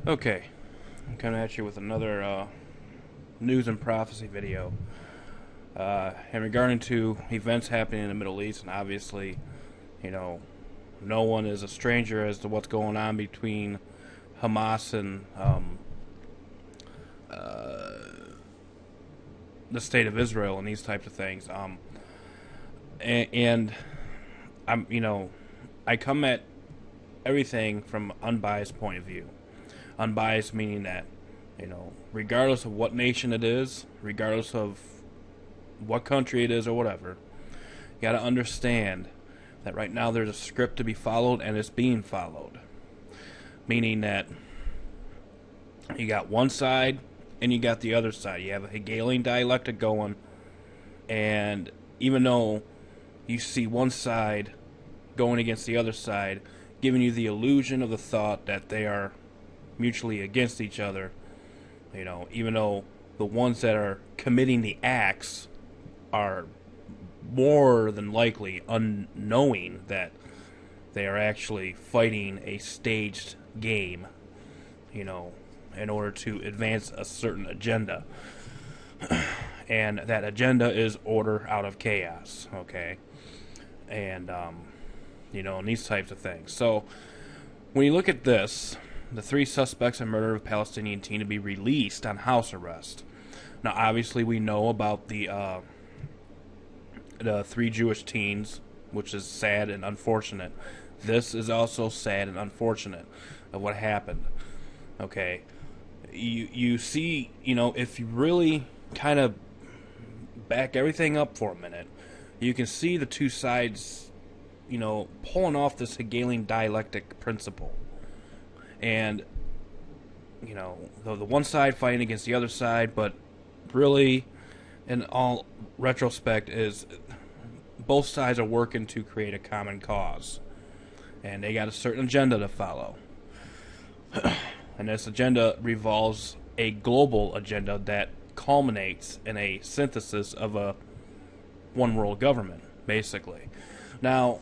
Okay, I'm coming at you with another news and prophecy video. In regarding to events happening in the Middle East, and obviously, you know, no one is a stranger as to what's going on between Hamas and the state of Israel and these types of things. And I come at everything from an unbiased point of view. Unbiased meaning that, regardless of what nation it is, regardless of what country it is or whatever, you got to understand that right now there's a script to be followed and it's being followed. Meaning that you got one side and you got the other side. You have a Hegelian dialectic going, and even though you see one side going against the other side, giving you the illusion of the thought that they are mutually against each other, even though the ones that are committing the acts are more than likely unknowing that they are actually fighting a staged game, in order to advance a certain agenda. And that agenda is order out of chaos, okay? And, and these types of things. So, when you look at this, the 3 suspects in murder of a Palestinian teen to be released on house arrest. Now, obviously, we know about the 3 Jewish teens, which is sad and unfortunate. This is also sad and unfortunate of what happened. Okay, you see, if you really kind of back everything up for a minute, you can see the 2 sides, pulling off this Hegelian dialectic principle. And, the one side fighting against the other side, but really, in all retrospect, is both sides are working to create a common cause. And they got a certain agenda to follow. And this agenda revolves a global agenda that culminates in a synthesis of a one world government, basically. Now,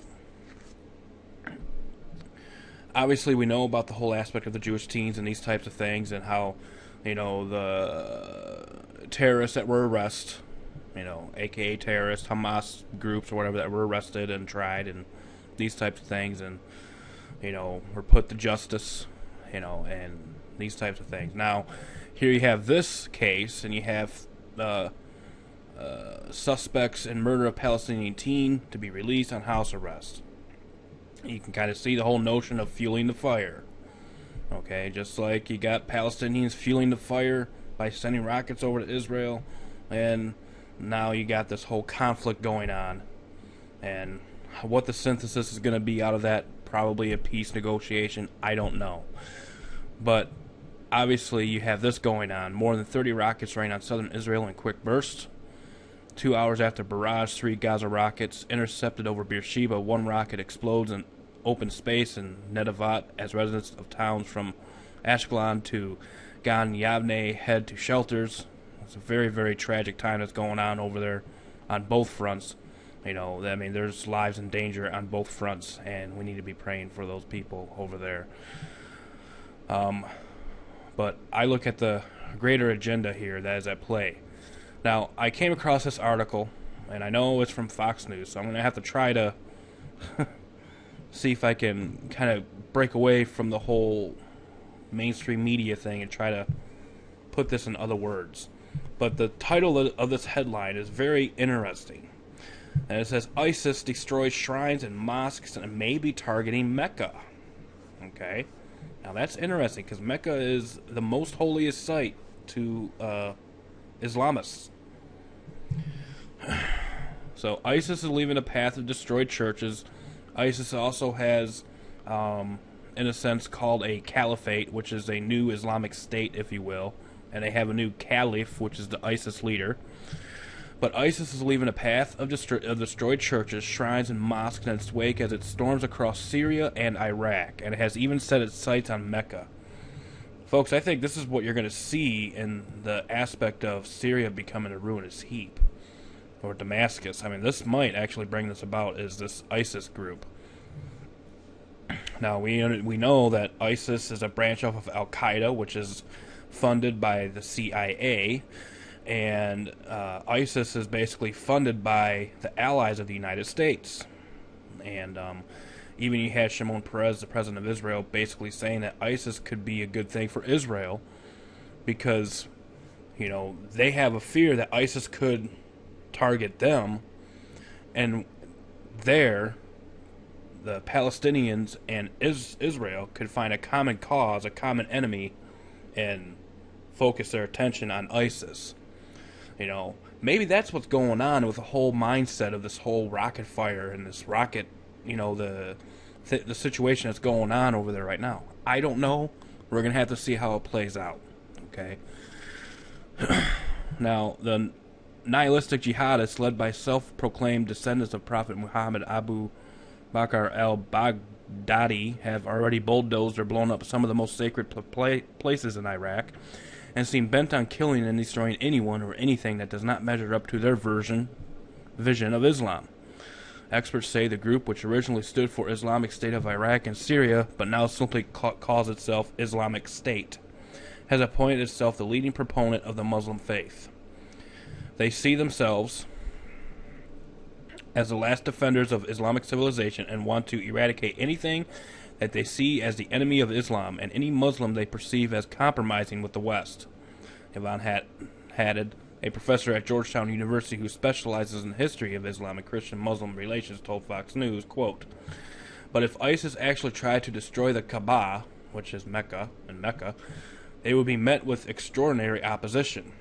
obviously we know about the whole aspect of the Jewish teens and these types of things, and how, the terrorists that were arrested, aka terrorists, Hamas groups or whatever, that were arrested and tried and these types of things, and, were put to justice, and these types of things. Now, here you have this case, and you have suspects in murder of Palestinian teen to be released on house arrest. You can kind of see the whole notion of fueling the fire. Okay, just like you got Palestinians fueling the fire by sending rockets over to Israel, and now you got this whole conflict going on. And what the synthesis is going to be out of that, probably a peace negotiation, I don't know. But obviously you have this going on. More than 30 rockets rain on southern Israel in quick bursts. 2 hours after barrage, 3 Gaza rockets intercepted over Beersheba. 1 rocket explodes in open space in Nedavat as residents of towns from Ashkelon to Gan Yavne head to shelters. It's a very, very tragic time that's going on over there on both fronts. There's lives in danger on both fronts, and we need to be praying for those people over there. But I look at the greater agenda here that is at play. Now, I came across this article, and I know it's from Fox News, so I'm going to have to try to see if I can kind of break away from the whole mainstream media thing and try to put this in other words. But the title of this headline is very interesting. And it says, ISIS destroys shrines and mosques and may be targeting Mecca. Okay? Now that's interesting, because Mecca is the most holiest site to Islamists. So ISIS is leaving a path of destroyed churches. ISIS also has, in a sense, called a caliphate, which is a new Islamic state, if you will. And they have a new caliph, which is the ISIS leader. But ISIS is leaving a path of destroyed churches, shrines, and mosques in its wake as it storms across Syria and Iraq. And it has even set its sights on Mecca. Folks, I think this is what you're going to see in the aspect of Syria becoming a ruinous heap. Or Damascus. This might actually bring this about, is this ISIS group. Now, we know that ISIS is a branch off of Al-Qaeda, which is funded by the CIA, and ISIS is basically funded by the allies of the United States. And even you had Shimon Peres, the president of Israel, basically saying that ISIS could be a good thing for Israel because, they have a fear that ISIS could target them, and there, the Palestinians and Israel could find a common cause, a common enemy, and focus their attention on ISIS. Maybe that's what's going on with the whole mindset of this whole rocket fire and this rocket, the situation that's going on over there right now. I don't know. We're going to have to see how it plays out. Okay? Now, the nihilistic jihadists led by self-proclaimed descendants of Prophet Muhammad Abu Bakr al-Baghdadi have already bulldozed or blown up some of the most sacred places in Iraq and seem bent on killing and destroying anyone or anything that does not measure up to their vision of Islam. Experts say the group, which originally stood for Islamic State of Iraq and Syria, but now simply calls itself Islamic State, has appointed itself the leading proponent of the Muslim faith. They see themselves as the last defenders of Islamic civilization and want to eradicate anything that they see as the enemy of Islam and any Muslim they perceive as compromising with the West. Ivan Haddad, a professor at Georgetown University who specializes in the history of Islamic Christian-Muslim relations, told Fox News, quote, "But if ISIS actually tried to destroy the Kaaba, which is Mecca, they would be met with extraordinary opposition."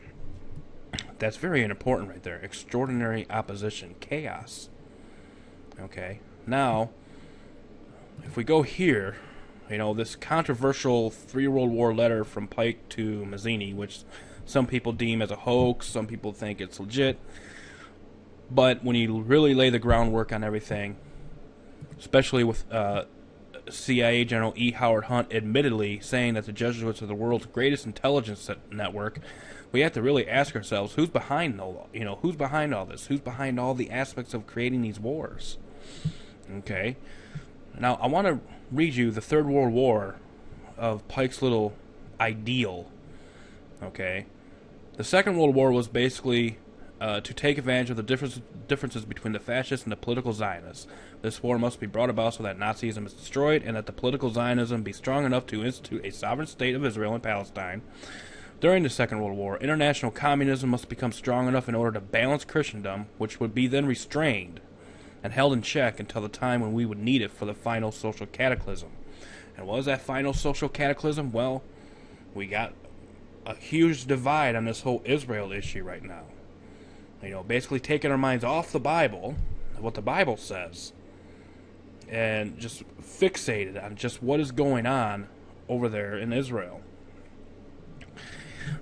That's very important right there. Extraordinary opposition. Chaos. Okay. Now, if we go here, this controversial 3 World War letter from Pike to Mazzini, which some people deem as a hoax, some people think it's legit. But when you really lay the groundwork on everything, especially with CIA General E. Howard Hunt admittedly saying that the Jesuits are the world's greatest intelligence network, we have to really ask ourselves, who's behind all this? Who's behind all the aspects of creating these wars? Okay. Now, I want to read you the Third World War of Pike's little ideal. Okay. The Second World War was basically to take advantage of the differences between the fascists and the political Zionists. This war must be brought about so that Nazism is destroyed and that the political Zionism be strong enough to institute a sovereign state of Israel and Palestine. During the Second World War, international communism must become strong enough in order to balance Christendom, which would be then restrained and held in check until the time when we would need it for the final social cataclysm. And what is that final social cataclysm? Well, we got a huge divide on this whole Israel issue right now. Basically taking our minds off the Bible, what the Bible says, and just fixated on just what is going on over there in Israel.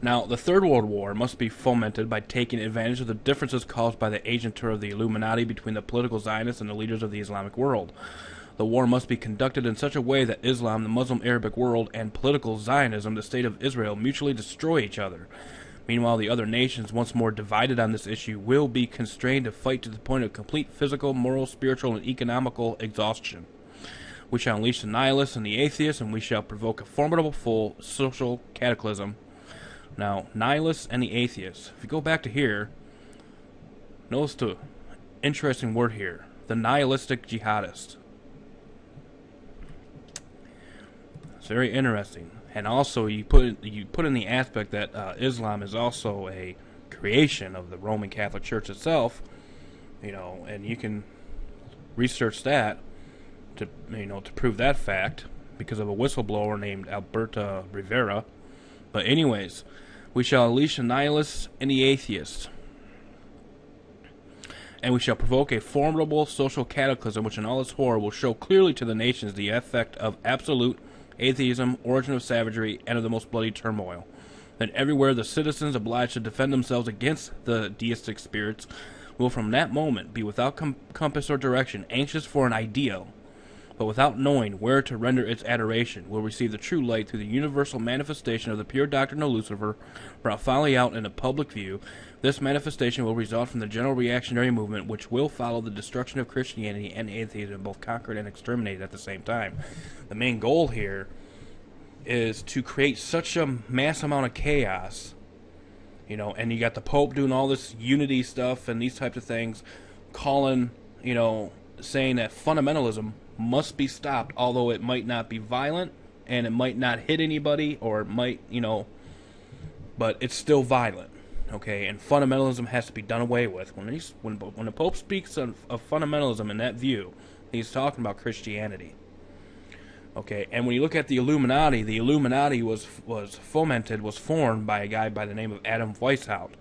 Now, the Third World War must be fomented by taking advantage of the differences caused by the agentur of the Illuminati between the political Zionists and the leaders of the Islamic world. The war must be conducted in such a way that Islam, the Muslim Arabic world, and political Zionism, the State of Israel, mutually destroy each other. Meanwhile, the other nations, once more divided on this issue, will be constrained to fight to the point of complete physical, moral, spiritual, and economical exhaustion. We shall unleash the nihilists and the atheists, and we shall provoke a formidable full social cataclysm. Now, nihilists and the atheists. If you go back to here, notice the interesting word here. The nihilistic jihadist. It's very interesting. And also, you put in the aspect that Islam is also a creation of the Roman Catholic Church itself, and you can research that to prove that fact because of a whistleblower named Alberta Rivera. But anyways, we shall unleash the nihilists and the atheists, and we shall provoke a formidable social cataclysm which in all its horror will show clearly to the nations the effect of absolute atheism, origin of savagery, and of the most bloody turmoil. Then everywhere the citizens obliged to defend themselves against the deistic spirits will from that moment be without compass or direction, anxious for an ideal, but without knowing where to render its adoration, will receive the true light through the universal manifestation of the pure doctrine of Lucifer, brought finally out in a public view. This manifestation will result from the general reactionary movement, which will follow the destruction of Christianity and atheism, both conquered and exterminated at the same time. The main goal here is to create such a mass amount of chaos, and you got the Pope doing all this unity stuff and these types of things, calling, saying that fundamentalism must be stopped, although it might not be violent and it might not hit anybody, or it might, but it's still violent, okay? And fundamentalism has to be done away with. When the Pope speaks of fundamentalism in that view, he's talking about Christianity, okay? And when you look at the Illuminati was formed by a guy by the name of Adam Weishaupt.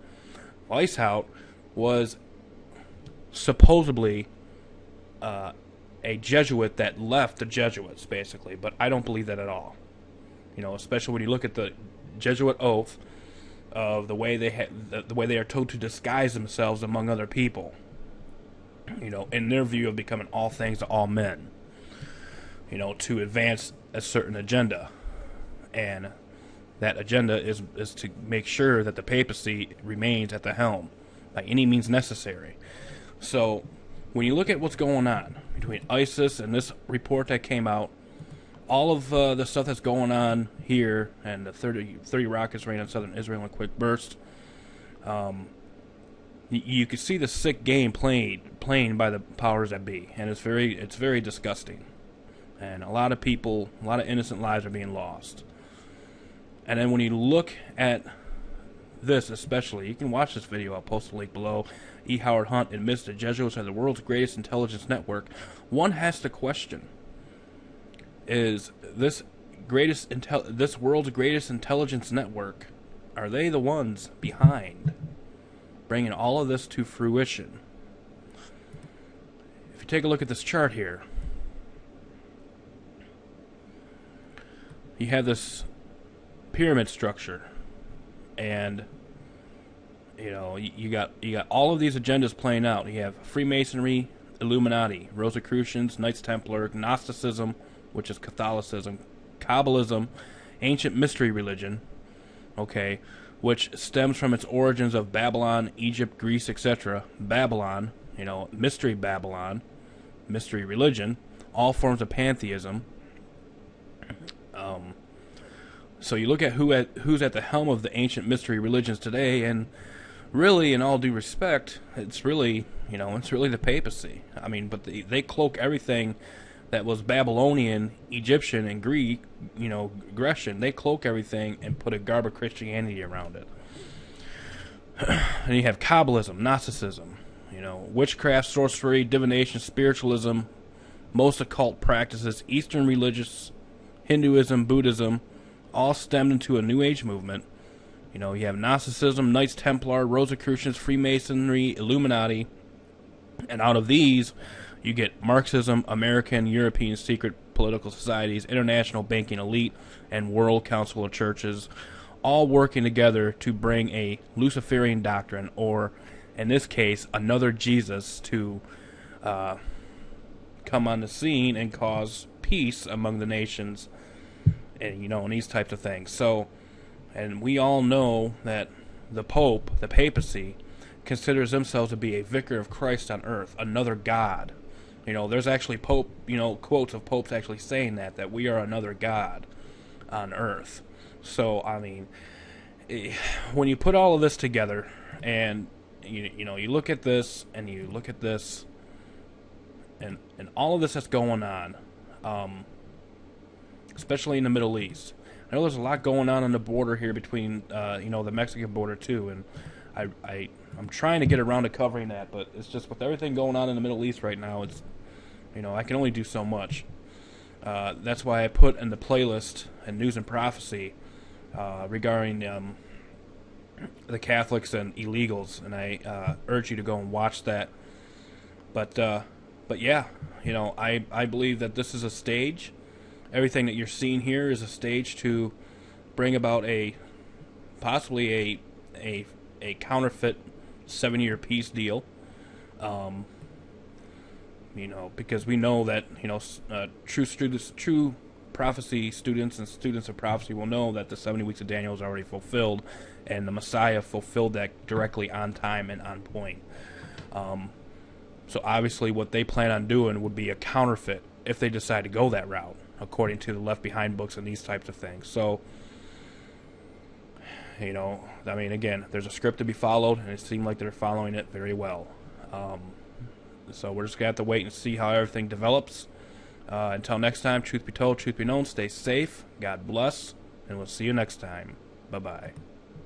Weishaupt was supposedly a Jesuit that left the Jesuits, basically, but I don't believe that at all. Especially when you look at the Jesuit oath of the way they are told to disguise themselves among other people. In their view of becoming all things to all men. To advance a certain agenda, and that agenda is to make sure that the papacy remains at the helm by any means necessary. So, when you look at what's going on between ISIS and this report that came out, all of the stuff that's going on here, and the 30 rockets rain on southern Israel in a quick burst, you can see the sick game playing by the powers that be, and it's very disgusting. And a lot of innocent lives are being lost. And then when you look at this especially, you can watch this video, I'll post the link below. E. Howard Hunt admits the Jesuits are the world's greatest intelligence network. One has to question, is this world's greatest intelligence network, are they the ones behind bringing all of this to fruition? If you take a look at this chart here, you have this pyramid structure, and you got all of these agendas playing out. You have Freemasonry, Illuminati, Rosicrucians, Knights Templar, Gnosticism, which is Catholicism, Kabbalism, ancient mystery religion, okay, which stems from its origins of Babylon, Egypt, Greece, etc. Babylon, mystery Babylon, mystery religion, all forms of pantheism. So you look at who's at the helm of the ancient mystery religions today, and really, in all due respect, it's really the papacy. I mean, but they cloak everything that was Babylonian, Egyptian, and Greek, Grecian. They cloak everything and put a garb of Christianity around it. And you have Kabbalism, Gnosticism, witchcraft, sorcery, divination, spiritualism, most occult practices, Eastern religious, Hinduism, Buddhism, all stemmed into a New Age movement. You have Gnosticism, Knights Templar, Rosicrucians, Freemasonry, Illuminati, and out of these, you get Marxism, American, European secret political societies, international banking elite, and World Council of Churches, all working together to bring a Luciferian doctrine, or, in this case, another Jesus, to come on the scene and cause peace among the nations, and and these types of things. So, and we all know that the Pope, the papacy, considers themselves to be a vicar of Christ on earth, another God. There's actually quotes of popes actually saying that we are another God on earth. So, I mean, when you put all of this together, and you look at this, and you look at this, and all of this that's going on, especially in the Middle East. I know there's a lot going on the border here between, the Mexican border too, and I'm trying to get around to covering that, but it's just with everything going on in the Middle East right now, it's, I can only do so much. That's why I put in the playlist and News and Prophecy regarding the Catholics and illegals, and I urge you to go and watch that. But yeah, I believe that this is a stage. Everything that you're seeing here is a stage to bring about possibly a counterfeit 7-year peace deal. because we know that true prophecy students and students of prophecy will know that the 70 weeks of Daniel is already fulfilled, and the Messiah fulfilled that directly on time and on point. So obviously what they plan on doing would be a counterfeit if they decide to go that route, according to the Left Behind books and these types of things. So, again, there's a script to be followed, and it seemed like they're following it very well. So we're just going to have to wait and see how everything develops. Until next time, truth be told, truth be known, stay safe, God bless, and we'll see you next time. Bye-bye.